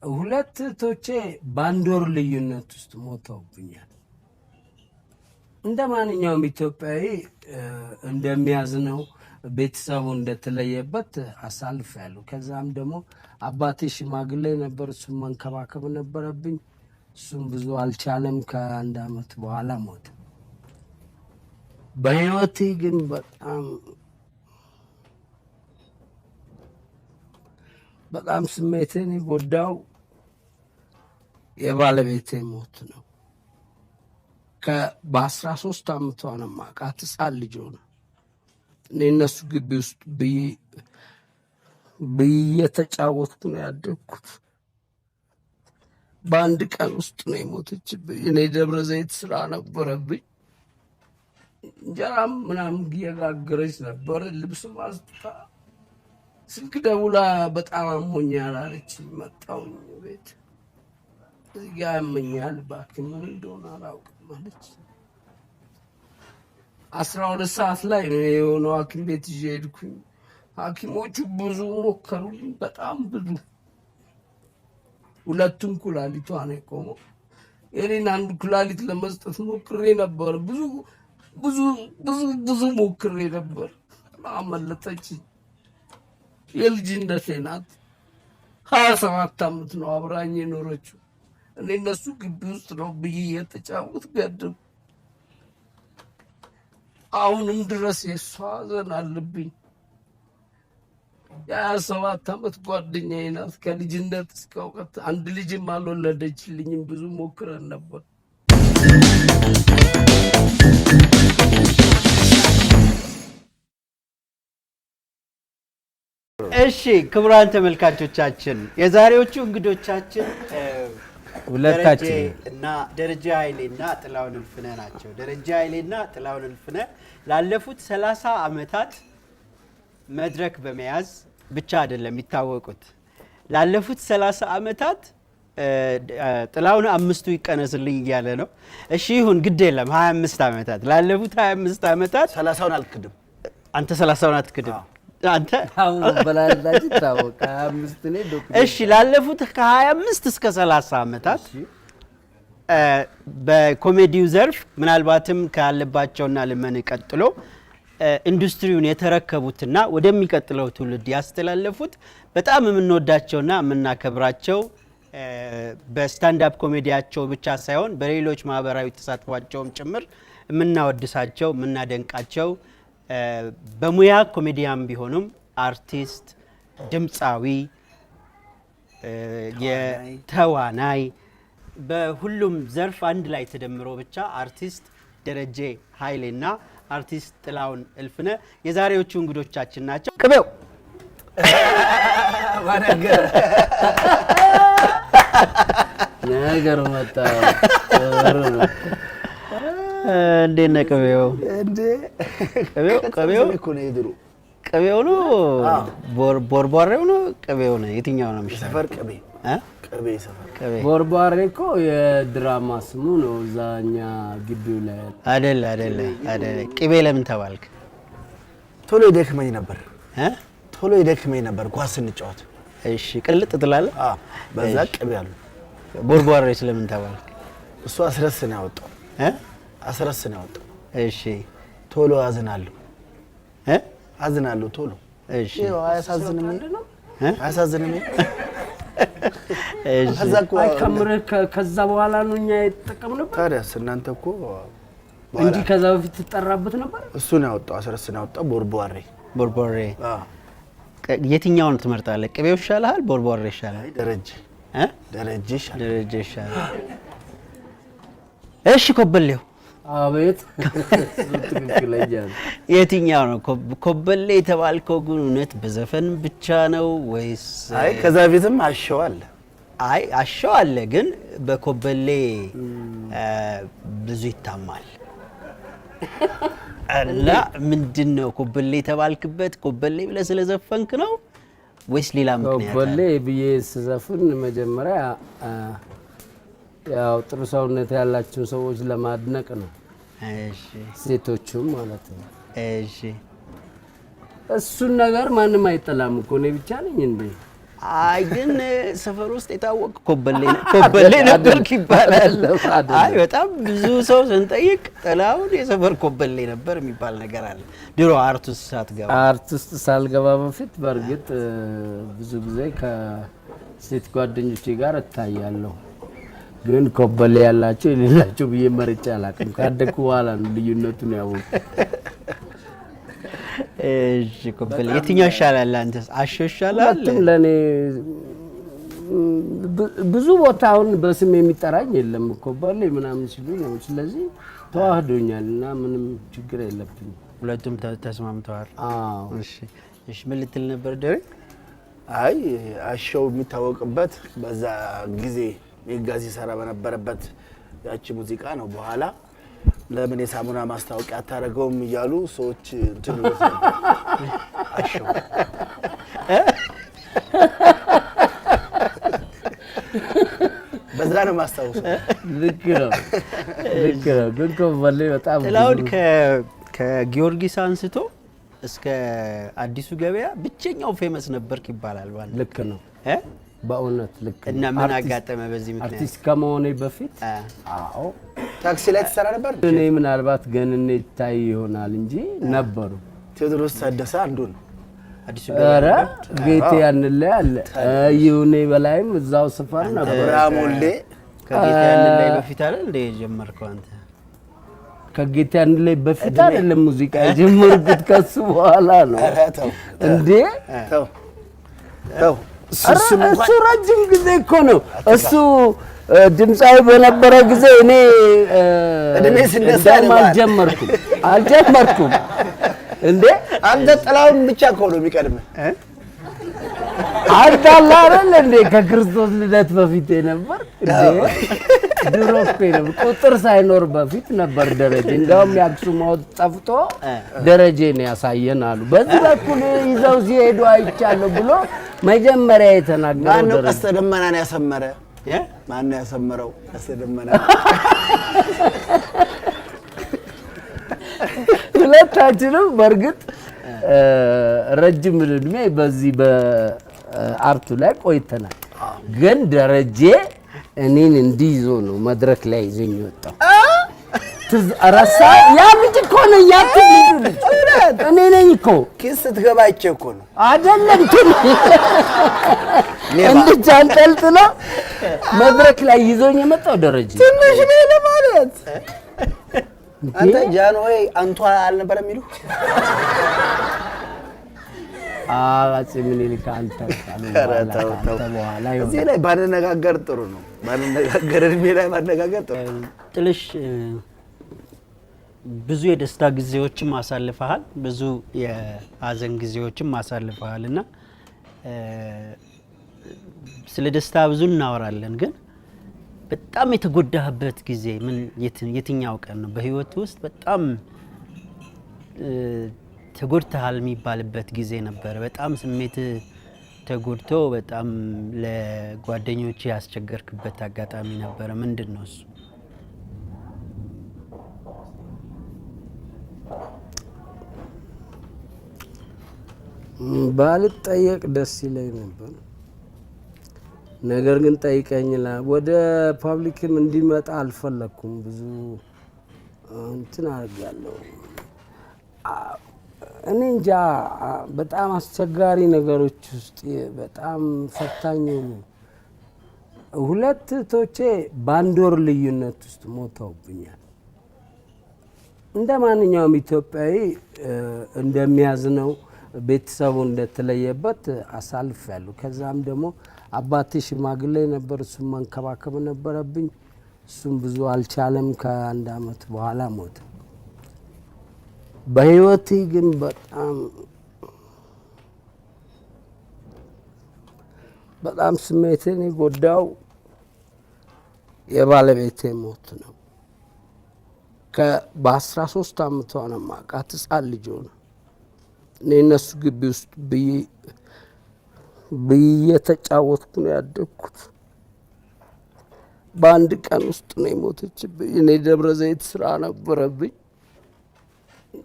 ሁለት ቶቼ ባንዶር ልዩነት ውስጥ ሞተውብኛል። እንደማንኛውም ኢትዮጵያዊ እንደሚያዝነው ቤተሰቡ እንደተለየበት አሳልፌያለሁ። ከዛም ደግሞ አባቴ ሽማግሌ ነበር፣ እሱም መንከባከብ ነበረብኝ። እሱም ብዙ አልቻለም። ከአንድ አመት በኋላ ሞተ። በህይወቴ ግን በጣም ስሜቴን የጎዳው የባለቤቴ ሞት ነው። በ13 አመቷ ነው የማውቃት፣ ህፃን ልጅ ሆነ። እኔ እነሱ ግቢ ውስጥ እየተጫወትኩ ነው ያደግኩት። በአንድ ቀን ውስጥ ነው የሞተችብኝ። እኔ ደብረ ዘይት ስራ ነበረብኝ። እንጀራም ምናምን እየጋገረች ነበር። ልብስ ማስጣ ስልክ ደውላ በጣም አሞኛል አለች። መጣሁኝ ቤት። እዚህ ጋ ያመኛል እባክህ፣ ምን እንደሆነ አላውቅም አለች። 12 ሰዓት ላይ ነው የሆነው ሐኪም ቤት ይዤ ሄድኩኝ። ሐኪሞቹ ብዙ ሞከሩልኝ፣ በጣም ብዙ። ሁለቱም ኩላሊቷ ነው የቆመው። የኔን አንድ ኩላሊት ለመስጠት ሞክሬ ነበር። ብዙ ሞክሬ ነበር። አመለጠች። የልጅነቴ ናት። 27 አመት ነው አብራኝ የኖረችው። እኔ እነሱ ግቢ ውስጥ ነው ብዬ የተጫወት ገድም አሁንም ድረስ የሷ ሐዘን አለብኝ። የ27 አመት ጓደኛዬ ናት። ከልጅነት እስከ እውቀት አንድ ልጅም አልወለደችልኝም። ብዙ ሞክረን ነበር። እሺ ክቡራን ተመልካቾቻችን የዛሬዎቹ እንግዶቻችን ሁለታችን እና ደረጃ ኃይሌና ጥላሁን እልፍነህ ናቸው። ደረጃ ኃይሌና ጥላሁን እልፍነህ ላለፉት 30 አመታት መድረክ በመያዝ ብቻ አይደለም የሚታወቁት። ላለፉት 30 አመታት ጥላሁን 5ቱ ይቀነስልኝ እያለ ነው። እሺ ይሁን ግድ የለም 25 አመታት። ላለፉት 25 አመታት 30ውን አልክድም። አንተ 30ውን አትክድም። አንተ አሁን በላላጅ ታወቀ 25 ነው ዶክተር። እሺ ላለፉት ከ25 እስከ 30 አመታት በኮሜዲው ዘርፍ ምናልባትም ካለባቸውና ለምን ቀጥሎ ኢንዱስትሪውን የተረከቡትና ወደሚቀጥለው ትውልድ ያስተላለፉት በጣም የምንወዳቸውና የምናከብራቸው በስታንድ አፕ ኮሜዲያቸው ብቻ ሳይሆን በሌሎች ማህበራዊ ተሳትፏቸውም ጭምር የምናወድሳቸው የምናደንቃቸው በሙያ ኮሜዲያን ቢሆኑም አርቲስት፣ ድምፃዊ፣ የተዋናይ በሁሉም ዘርፍ አንድ ላይ ተደምሮ ብቻ አርቲስት ደረጀ ኃይሌና አርቲስት ጥላሁን እልፍነህ የዛሬዎቹ እንግዶቻችን ናቸው። ቅቤው ነገር መጣ። እንዴት ነህ ቅቤው? ቅቤው እኮ ነው የድሮ ቅቤው ነው ቦርቧሬው ነው ቅቤው ነው? የትኛው ነው የሚሻለው? ሰፈር ቅቤ ቅቤ ሰፈር ቅቤ ቦርቧሬ እኮ የድራማ ስሙ ነው። እዛኛ ግቢው ላይ አይደለ። ቅቤ ለምን ተባልክ? ቶሎ ይደክመኝ ነበር ኳስ ስንጫወት። እሺ ቅልጥ ትላለህ? በዛ ቅቤ አሉ። ቦርቧሬ ስለምን ተባልክ? እሱ አስረስ ነው ያወጣው። እሺ ቶሎ አዝናለሁ ቶሎ። እሺ አያሳዝንም? እሺ አይከምርህ። ከዛ በኋላ ነው እኛ የተጠቀምነው። ታዲያስ እናንተ እኮ እንጂ ከዛ በፊት ተጠራበት ነበር። እሱ ነው ያወጣው፣ አስረስ ነው ያወጣው። ቦርቧሬ የትኛውን ትመርጣለህ? ቅቤው ይሻላል ቦርቧሬ ይሻላል? ደረጀ ይሻላል። እሺ ኮበሌው አቤት ትክክለኛ የትኛው ነው? ኮበሌ የተባልከው ግን እውነት በዘፈን ብቻ ነው ወይስ? አይ ከዛ በፊትም አሸው አለ ግን በኮበሌ ብዙ ይታማል። እና ምንድነው ኮበሌ የተባልክበት? ኮበሌ ብለህ ስለዘፈንክ ነው ወይስ ሌላ ምክንያት? ኮበሌ ብዬ ስዘፍን መጀመሪያ ያው ጥሩ ሰውነት ያላቸው ሰዎች ለማድነቅ ነው። እሺ ሴቶቹም ማለት ነው። እሺ እሱን ነገር ማንም አይጠላም እኮ። እኔ ብቻ ነኝ እንዴ? አይ ግን ሰፈር ውስጥ የታወቀ ኮበሌ ነበር ይባላል። አይ በጣም ብዙ ሰው ስንጠይቅ ጥላሁን የሰፈር ኮበሌ ነበር የሚባል ነገር አለ። ድሮ አርቲስት ሳልገባ በፊት በርግጥ ብዙ ጊዜ ከሴት ጓደኞቼ ጋር እታያለሁ። ግን ኮበሌ ያላቸው የሌላቸው ብዬ መርጬ አላውቅም። ካደኩ በኋላ ነው ልዩነቱን ያወቅኩት። እሺ ኮበሌ የትኛው ይሻላል? አንተስ አሾ ይሻላል? ለኔ ብዙ ቦታውን በስም የሚጠራኝ የለም ኮበሌ ምናምን ሲሉኝ ነው። ስለዚህ ተዋህዶኛልና ምንም ችግር የለብኝም። ሁለቱም ተስማምተዋል። አዎ። እሺ ምን ልትል ነበር ደሬ? አይ አሾው የሚታወቅበት በዛ ጊዜ የጋዚ ሰራ በነበረበት ያቺ ሙዚቃ ነው። በኋላ ለምን የሳሙና ማስታወቂያ አታረገውም እያሉ ሰዎች እንትን ይወስዳሉ። አሾው በዛ ነው ማስታወቂያ። ልክ ነው። ግን ኮበሌ በጣም ጥላሁን ከጊዮርጊስ አንስቶ እስከ አዲሱ ገበያ ብቸኛው ፌመስ ነበርክ ይባላል ማለት ልክ ነው። በእውነት ልክ እና ምን አጋጠመ በዚህ ምክንያት? አርቲስት ከመሆኔ በፊት አዎ ታክሲ ላይ ተሰራ ነበር። እኔ ምናልባት ገንኔ ታይ ይሆናል እንጂ ነበሩ። ቴዎድሮስ ታደሰ አንዱ ነው። አዲሱ ኧረ ጌቴ ያንለ አለ ይሁኔ በላይም እዛው ሰፈር ነበር። ብራሞሌ ከጌቴ ያንለ በፊት አይደል እንደ ጀመርከው አንተ? ከጌቴ ያንለ በፊት አይደለም ሙዚቃ የጀመርኩት ከሱ በኋላ ነው እንዴ። ተው እሱ ረጅም ጊዜ እኮ ነው። እሱ ድምጻዊ በነበረ ጊዜ እኔ እድሜ ስነሳ አልጀመርኩም እንዴ። አንተ ጥላሁን ብቻ እኮ ነው የሚቀድምህ። አዳላ አይደል እንዴ? ከክርስቶስ ልደት በፊት ነበር እንዴ? ድሮ እኮ ነው ቁጥር ሳይኖር በፊት ነበር ደረጀ። እንደውም የአክሱም ሐውልት ጠፍቶ ደረጀ ነው ያሳየን አሉ። በዚህ በኩል ይዘው ሲሄዱ አይቻለሁ ብሎ መጀመሪያ የተናገረው ማነው? ደረጀ ቀስተ ደመናን ያሰመረ ማነው ያሰመረው? ቀስተ ደመና ሁለታችንም በርግጥ ረጅም እድሜ በዚህ በአርቱ ላይ ቆይተናል። ግን ደረጀ እኔን እንዲይዞ ነው መድረክ ላይ ይዘኝ ወጣው። ረሳ ያ ልጅ እኮ ነው ልጅ እኔ ነኝ እኮ ኪስ ትገባ አይቼ እኮ ነው አይደለም እንዴት አንጠልጥሎ መድረክ ላይ ይዞኝ የመጣው ደረጀ ትንሽ ነው ለማለት። አንተ ጃንሆይ አንቷ አልነበረም የሚሉ አጼ ምኒልክ አንተ በኋላ እዚህ ላይ ባንነጋገር ጥሩ ነው። ባንነጋገር እድሜ ላይ ባንነጋገር ጥሩ ነው። ጥልሽ ብዙ የደስታ ጊዜዎችም አሳልፈሃል፣ ብዙ የሀዘን ጊዜዎችም አሳልፈሃልና ስለ ደስታ ብዙ እናወራለን። ግን በጣም የተጎዳህበት ጊዜ ምን የትኛው ቀን ነው? በህይወት ውስጥ በጣም ተጎድተሃል የሚባልበት ጊዜ ነበር? በጣም ስሜት ተጎድቶ በጣም ለጓደኞች ያስቸገርክበት አጋጣሚ ነበር? ምንድን ነው እሱ? ባልጠየቅ ደስ ይለኝ ነበር። ነገር ግን ጠይቀኝላ ወደ ፐብሊክም እንዲመጣ አልፈለኩም። ብዙ እንትን አድርጋለሁ። እኔ እንጃ በጣም አስቸጋሪ ነገሮች ውስጥ በጣም ፈታኝ ነው። ሁለት እህቶቼ በአንድ ወር ልዩነት ውስጥ ሞተውብኛል። እንደ ማንኛውም ኢትዮጵያዊ እንደሚያዝነው ቤተሰቡ እንደተለየበት አሳልፌያለሁ። ከዛም ደግሞ አባቴ ሽማግሌ ነበር፣ እሱም መንከባከብ ነበረብኝ። እሱም ብዙ አልቻለም። ከአንድ አመት በኋላ ሞተ። በህይወቴ ግን በጣም ስሜቴን የጎዳው የባለቤቴ ሞት ነው። በ13 አመቷ ነው የማውቃት፣ ህጻን ልጅ ሆነ። እኔ እነሱ ግቢ ውስጥ እየተጫወትኩ ነው ያደግኩት። በአንድ ቀን ውስጥ ነው የሞተችብኝ። እኔ ደብረ ዘይት ስራ ነበረብኝ።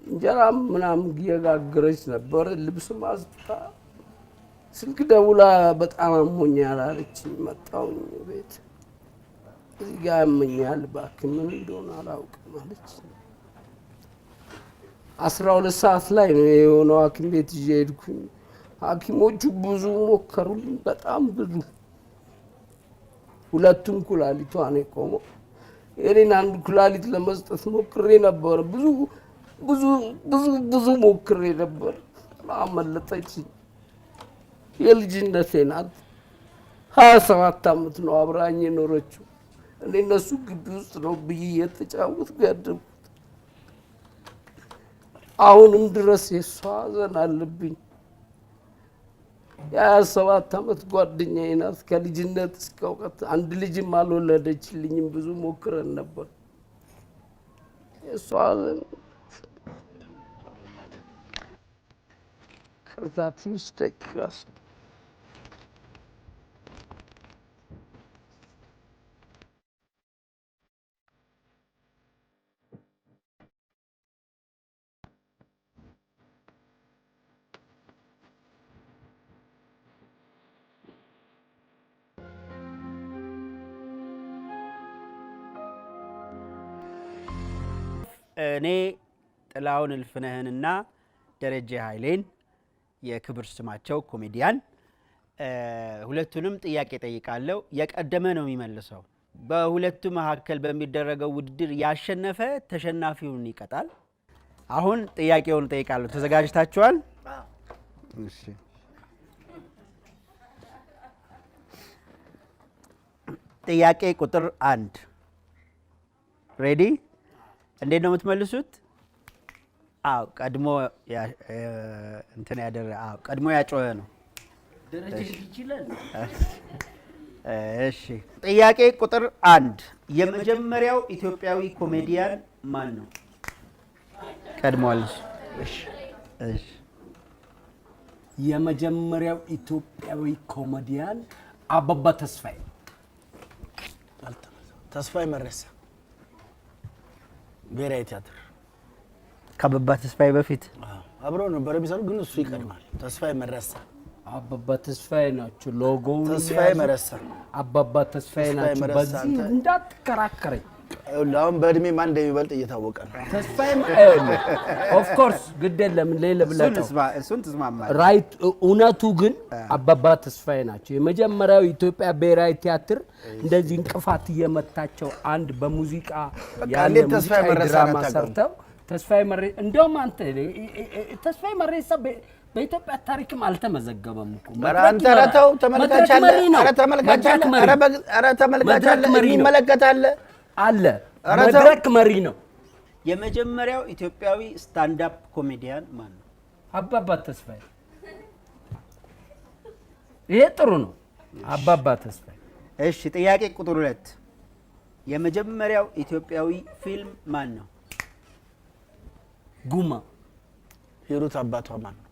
እንጀራ ምናምን እየጋገረች ነበር። ልብስ ማስጣ ስልክ ደውላ በጣም አሞኛል አለችኝ። መጣሁኝ ቤት እዚህ ጋር ያመኛል እባክህ ምን እንደሆነ አላውቅም አለች። 12 ሰዓት ላይ ነው የሆነው ሐኪም ቤት ይዤ ሄድኩኝ። ሐኪሞቹ ብዙ ሞከሩልኝ፣ በጣም ብዙ። ሁለቱም ኩላሊቷ ነው የቆመው። የኔን አንድ ኩላሊት ለመስጠት ሞክሬ ነበር። ብዙ ብዙ ብዙ ብዙ ሞክሬ ነበር፣ አመለጠችኝ። የልጅነቴ ናት። 27 ዓመት ነው አብራኝ የኖረችው። እኔ እነሱ ግቢ ውስጥ ነው ብዬ እየተጫወትኩ ያደግኩት። አሁንም ድረስ የሷ ሐዘን አለብኝ። የ27 ዓመት ጓደኛዬ ናት። ከልጅነት እስከ እውቀት አንድ ልጅም አልወለደችልኝም። ብዙ ሞክረን ነበር። የሷ ሐዘን ከዛ ትንሽ ደቂቃ እኔ ጥላሁን እልፍነህንና ደረጀ ኃይሌን የክብር ስማቸው ኮሜዲያን ሁለቱንም ጥያቄ ጠይቃለሁ። የቀደመ ነው የሚመልሰው። በሁለቱ መካከል በሚደረገው ውድድር ያሸነፈ ተሸናፊውን ይቀጣል። አሁን ጥያቄውን ጠይቃለሁ። ተዘጋጅታችኋል? እሺ። ጥያቄ ቁጥር 1 ሬዲ? እንዴት ነው የምትመልሱት? አዎ ቀድሞ እንትን ያደረ ቀድሞ ያጮኸ ነው። ደረጃ ይችላል። እሺ ጥያቄ ቁጥር 1 የመጀመሪያው ኢትዮጵያዊ ኮሜዲያን ማን ነው? ቀድሞልሽ። እሺ የመጀመሪያው ኢትዮጵያዊ ኮሜዲያን አበባ ተስፋዬ። ተስፋዬ መረሳ ብሔራዊ ቲያትር ከአበባ ተስፋዬ በፊት አብረው ነበር የሚሰሩ፣ ግን እሱ ይቀድማል። ተስፋዬ መረሳ አበባ ተስፋዬ ናቸው። ሎጎውን ተስፋዬ መረሳ አበባ ተስፋዬ ናቸው። በዚህ እንዳትከራከረኝ። አሁን በእድሜ ማን እንደሚበልጥ እየታወቀ ነው። ተስፋዬ ኦፍ ኮርስ ግድ የለም ሌላ ብለህ እሱን ትስማማለህ። ራይት። እውነቱ ግን አበባ ተስፋዬ ናቸው የመጀመሪያው ኢትዮጵያ ብሔራዊ ቲያትር እንደዚህ እንቅፋት እየመታቸው አንድ በሙዚቃ ያለ ተስፋዬ መረሳ ድራማ ሰርተው ተስፋዬ መረሳ እንደውም አንተ ተስፋዬ መረሳ በኢትዮጵያ ታሪክም አልተመዘገበም እኮ። አንተ ረተው ተመልካች አለ። ኧረ ተመልካች አለ። ኧረ ተመልካች አለ። ይመለከታል አለ። መድረክ መሪ ነው። የመጀመሪያው ኢትዮጵያዊ ስታንድ አፕ ኮሜዲያን ማን ነው? አበባ ተስፋዬ። ይሄ ጥሩ ነው። አበባ ተስፋዬ። እሺ ጥያቄ ቁጥር 2 የመጀመሪያው ኢትዮጵያዊ ፊልም ማን ነው? ጉማ። ሂሩት አባቷ ማን ነው?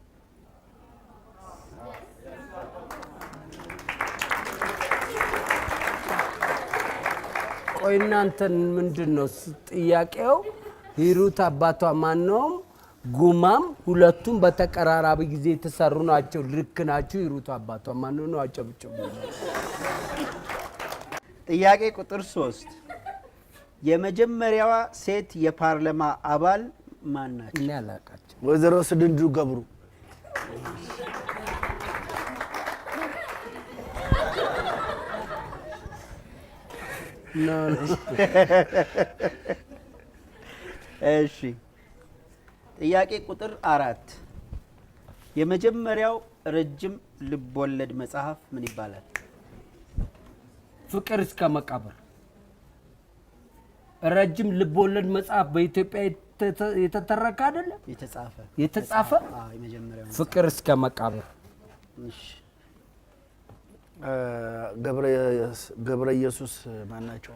ቆይ እናንተን ምንድነው ጥያቄው? ሂሩት አባቷ ማን ነው? ጉማም ሁለቱም በተቀራራቢ ጊዜ የተሰሩ ናቸው። ልክ ናችሁ። ሂሩት አባቷ ማን ነው? አጨብጭቡ። ጥያቄ ቁጥር 3 የመጀመሪያዋ ሴት የፓርላማ አባል ማን ናቸው? እኔ አላውቃቸው። ወይዘሮ ስድንዱ ገብሩ። እሺ ጥያቄ ቁጥር 4 የመጀመሪያው ረጅም ልቦለድ መጽሐፍ ምን ይባላል? ፍቅር እስከ መቃብር። ረጅም ልቦለድ መጽሐፍ በኢትዮጵያ የተተረከ አይደለም? የተጻፈ የመጀመሪያው ፍቅር እስከ መቃብር። እሺ ገብረ ኢየሱስ ማን ናቸው?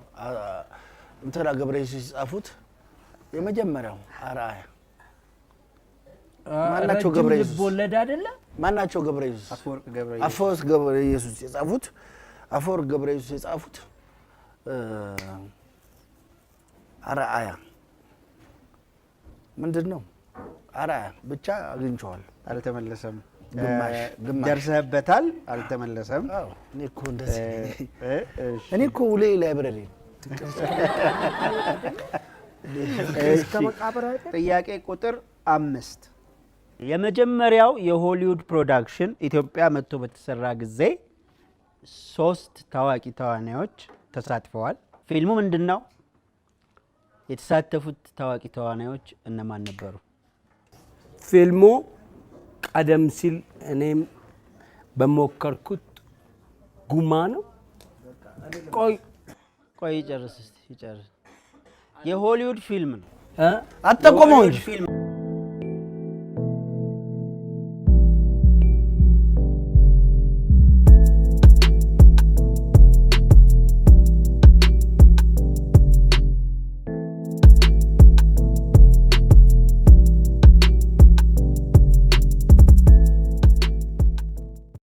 እንትና ገብረ ኢየሱስ የጻፉት የመጀመሪያው አርአያ ማን ናቸው? ገብረ ኢየሱስ ልቦለድ አይደለም? ማን ናቸው? ገብረ ኢየሱስ አፈወርቅ ገብረ ኢየሱስ የጻፉት አፈወርቅ ገብረ ኢየሱስ የጻፉት አርአያ ምንድን ነው? አርአያ ብቻ አግኝቼዋለሁ። አልተመለሰም። ደርሰህበታል? አልተመለሰም። እኔ እኮ እንደዚህ እኔ እኮ ውሌ ላይብረሪ ጥያቄ ቁጥር 5 የመጀመሪያው የሆሊውድ ፕሮዳክሽን ኢትዮጵያ መጥቶ በተሰራ ጊዜ 3 ታዋቂ ተዋናዮች ተሳትፈዋል። ፊልሙ ምንድነው? የተሳተፉት ታዋቂ ተዋናዮች እነማን ነበሩ? ፊልሙ ቀደም ሲል እኔም በሞከርኩት ጉማ ነው። ቆይ ይጨርስ። የሆሊውድ ፊልም ነው። አጠቆመው እንጂ